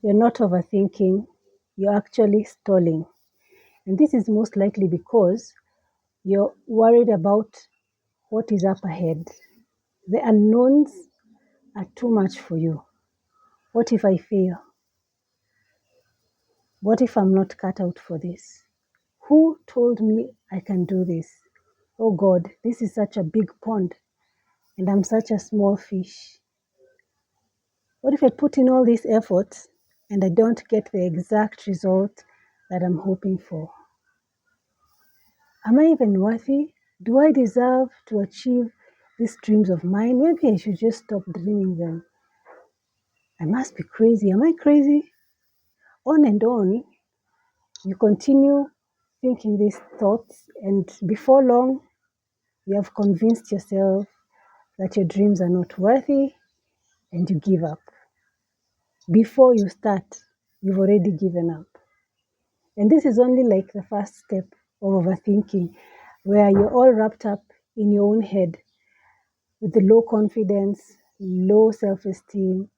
You're not overthinking, you're actually stalling. And this is most likely because you're worried about what is up ahead. The unknowns are too much for you. What if I fail? What if I'm not cut out for this? Who told me I can do this? Oh God, this is such a big pond and I'm such a small fish. What if I put in all this effort and I don't get the exact result that I'm hoping for? Am I even worthy? Do I deserve to achieve these dreams of mine? Maybe I should just stop dreaming them. I must be crazy. Am I crazy? On and on, you continue thinking these thoughts, and before long, you have convinced yourself that your dreams are not worthy and you give up. Before you start, you've already given up. And this is only like the first step of overthinking, where you're all wrapped up in your own head with the low confidence, low self esteem,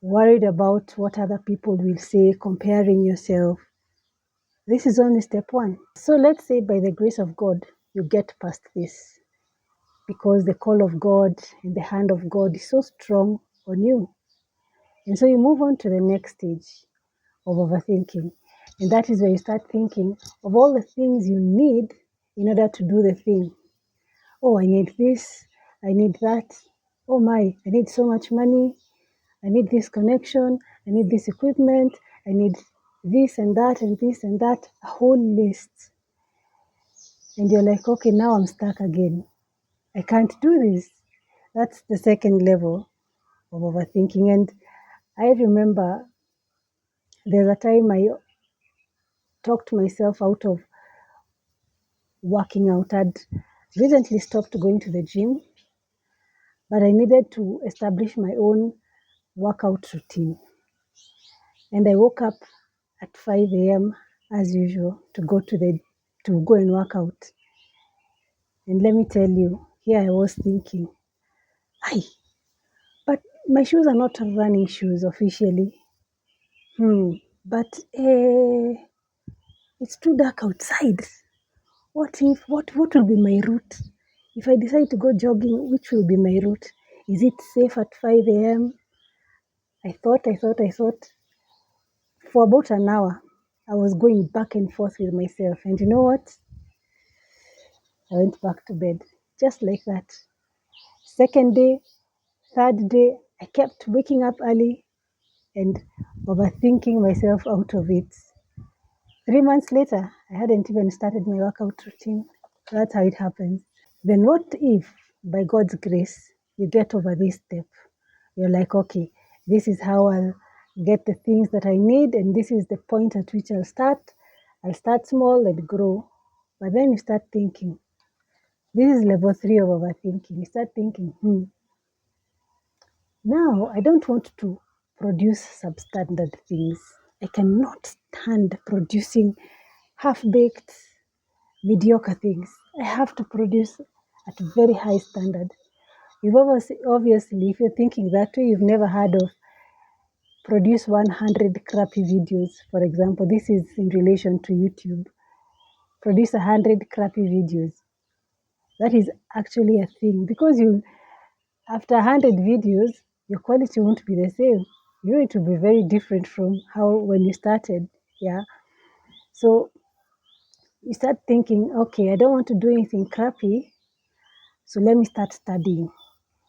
worried about what other people will say, comparing yourself. This is only step one. So let's say by the grace of God, you get past this because the call of God and the hand of God is so strong on you. And so you move on to the next stage of overthinking. And that is where you start thinking of all the things you need in order to do the thing. Oh, I need this. I need that. Oh my, I need so much money. I need this connection. I need this equipment. I need this and that and this and that. A whole list. And you're like, okay, now I'm stuck again. I can't do this. That's the second level of overthinking. And I remember there's a time I talked myself out of working out. I'd recently stopped going to the gym, but I needed to establish my own workout routine. And I woke up at 5 a.m. as usual to go and work out. And let me tell you, here I was thinking, "Hi, but my shoes are not running shoes officially. But it's too dark outside. What will be my route? If I decide to go jogging, which will be my route? Is it safe at 5 a.m.?" I thought. For about an hour, I was going back and forth with myself. And you know what? I went back to bed. Just like that. Second day, third day, I kept waking up early and overthinking myself out of it. 3 months later, I hadn't even started my workout routine. That's how it happens. Then what if, by God's grace, you get over this step? You're like, okay, this is how I'll get the things that I need, and this is the point at which I'll start. I'll start small and grow. But then you start thinking, this is level 3 of overthinking. You start thinking, now I don't want to produce substandard things. I cannot stand producing half-baked, mediocre things. I have to produce at a very high standard. You've obviously, if you're thinking that way, you've never heard of produce 100 crappy videos. For example, this is in relation to YouTube. Produce 100 crappy videos. That is actually a thing because after 100 videos, your quality won't be the same. It will be very different from how when you started. Yeah. So you start thinking, okay, I don't want to do anything crappy. So let me start studying.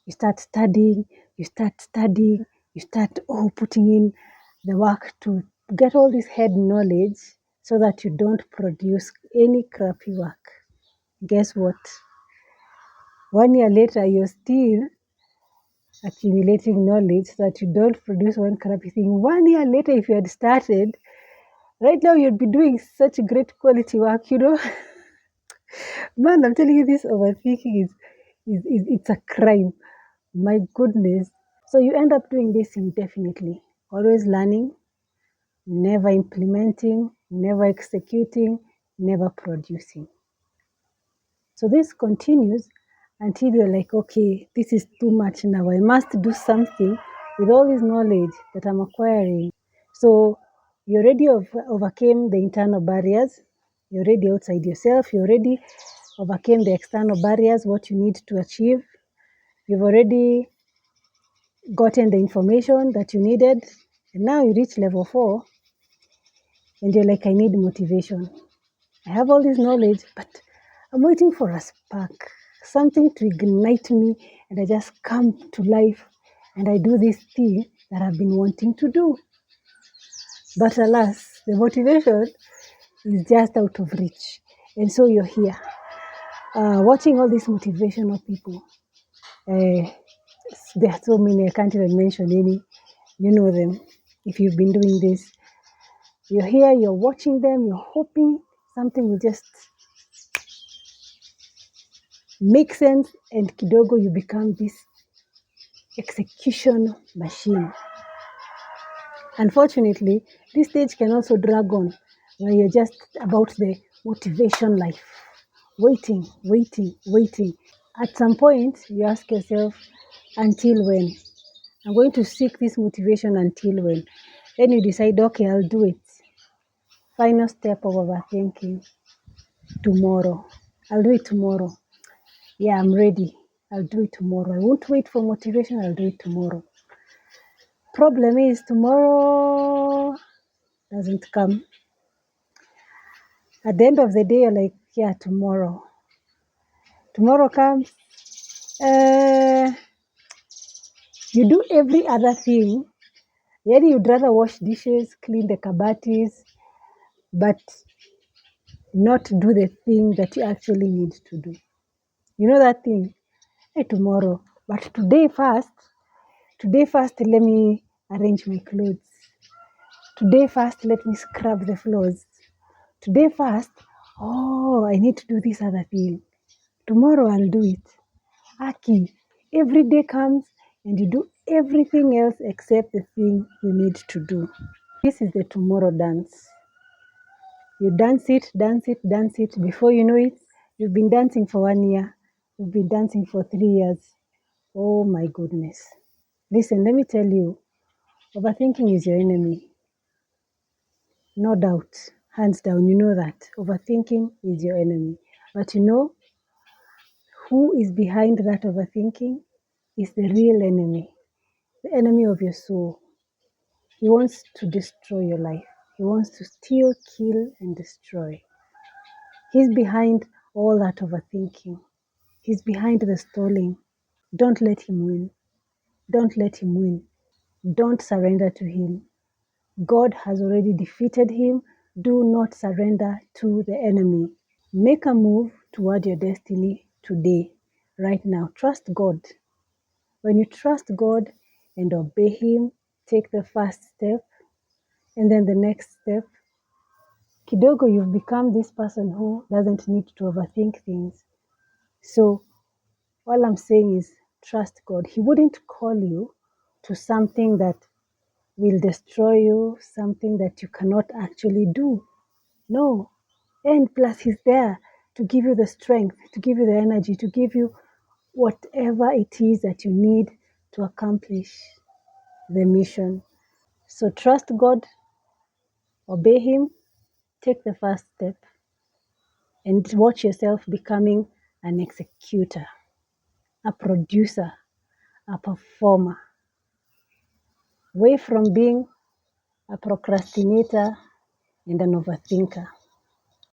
You start studying, you start putting in the work to get all this head knowledge so that you don't produce any crappy work. Guess what? 1 year later, you're still accumulating knowledge so that you don't produce one crappy thing. 1 year later, if you had started, right now you'd be doing such great quality work. Man, I'm telling you, this overthinking is it's a crime. My goodness. So you end up doing this indefinitely, always learning, never implementing, never executing, never producing. So this continues until you're like, okay, this is too much now. I must do something with all this knowledge that I'm acquiring. So you already overcame the internal barriers. You're already outside yourself. You already overcame the external barriers, what you need to achieve. You've already gotten the information that you needed. And now you reach level 4 and you're like, I need motivation. I have all this knowledge, but I'm waiting for a spark, something to ignite me, and I just come to life and I do this thing that I've been wanting to do. But alas, the motivation is just out of reach. And so you're here, watching all these motivational people. Uh, there are so many, I can't even mention any. You know them. If you've been doing this, you're here, you're watching them, you're hoping something will just make sense, and kidogo you become this execution machine. Unfortunately, this stage can also drag on where you're just about the motivation life. Waiting, waiting, waiting. At some point, you ask yourself, until when? I'm going to seek this motivation until when? Then you decide, okay, I'll do it. Final step of overthinking. Tomorrow. I'll do it tomorrow. Yeah, I'm ready. I'll do it tomorrow. I won't wait for motivation. I'll do it tomorrow. Problem is, tomorrow doesn't come. At the end of the day, you're like, yeah, tomorrow. Tomorrow comes. Uh, you do every other thing. Yet you'd rather wash dishes, clean the kabatis, but not do the thing that you actually need to do. You know that thing? Hey, tomorrow. But today first, let me arrange my clothes. Today first, let me scrub the floors. Today first, oh, I need to do this other thing. Tomorrow I'll do it. Aki, every day comes and you do everything else except the thing you need to do. This is the tomorrow dance. You dance it, dance it, dance it. Before you know it, you've been dancing for 1 year. You've been dancing for 3 years. Oh my goodness. Listen, let me tell you, overthinking is your enemy. No doubt. Hands down, you know that. Overthinking is your enemy. But you know who is behind that overthinking? Is the real enemy, the enemy of your soul. He wants to destroy your life. He wants to steal, kill, and destroy. He's behind all that overthinking. He's behind the stalling. Don't let him win. Don't let him win. Don't surrender to him. God has already defeated him. Do not surrender to the enemy. Make a move toward your destiny today, right now. Trust God. When you trust God and obey Him, take the first step and then the next step. Kidogo, you've become this person who doesn't need to overthink things. So, all I'm saying is trust God. He wouldn't call you to something that will destroy you, something that you cannot actually do. No. And plus, He's there to give you the strength, to give you the energy, to give you whatever it is that you need to accomplish the mission. So trust God, obey Him, take the first step, and watch yourself becoming an executor, a producer, a performer, away from being a procrastinator and an overthinker.